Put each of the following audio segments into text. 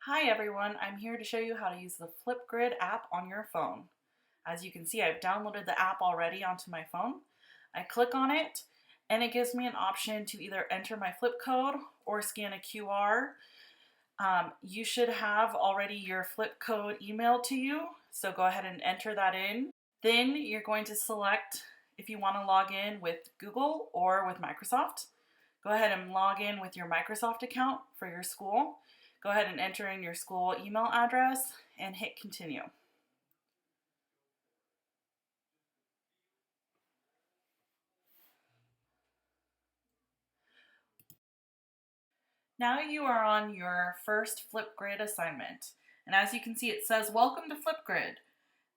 Hi everyone, I'm here to show you how to use the Flipgrid app on your phone. As you can see, I've downloaded the app already onto my phone. I click on it and it gives me an option to either enter my flip code or scan a QR. You should have already your flip code emailed to you, so go ahead and enter that in. Then you're going to select if you want to log in with Google or with Microsoft. Go ahead and log in with your Microsoft account for your school. Go ahead and enter in your school email address and hit continue. Now you are on your first Flipgrid assignment. And as you can see, it says, "Welcome to Flipgrid."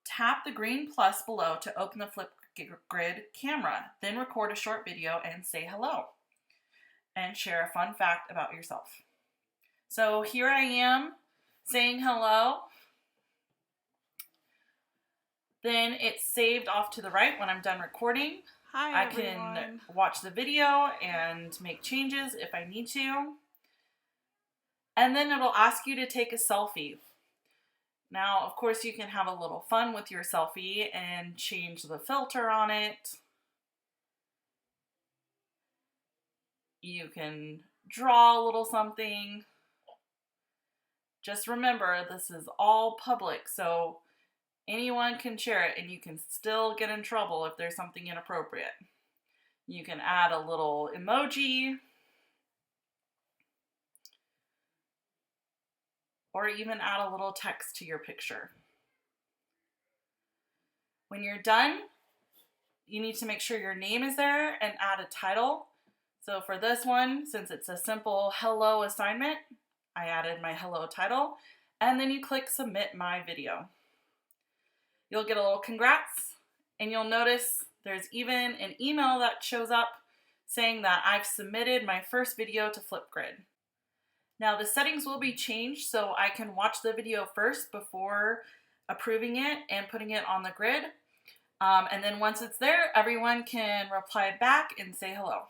Tap the green plus below to open the Flipgrid camera, then record a short video and say hello. And share a fun fact about yourself. So here I am saying hello. Then it's saved off to the right when I'm done recording. Hi, I everyone. can watch the video and make changes if I need to. And then it'll ask you to take a selfie. Now, of course, you can have a little fun with your selfie and change the filter on it. You can draw a little something. Just remember, this is all public, so anyone can share it and you can still get in trouble if there's something inappropriate. You can add a little emoji or even add a little text to your picture. When you're done, you need to make sure your name is there and add a title. So for this one, since it's a simple hello assignment, I added my hello title, and then you click submit my video. You'll get a little congrats, and you'll notice there's even an email that shows up saying that I've submitted my first video to Flipgrid. Now the settings will be changed so I can watch the video first before approving it and putting it on the grid. And then once it's there, everyone can reply back and say hello.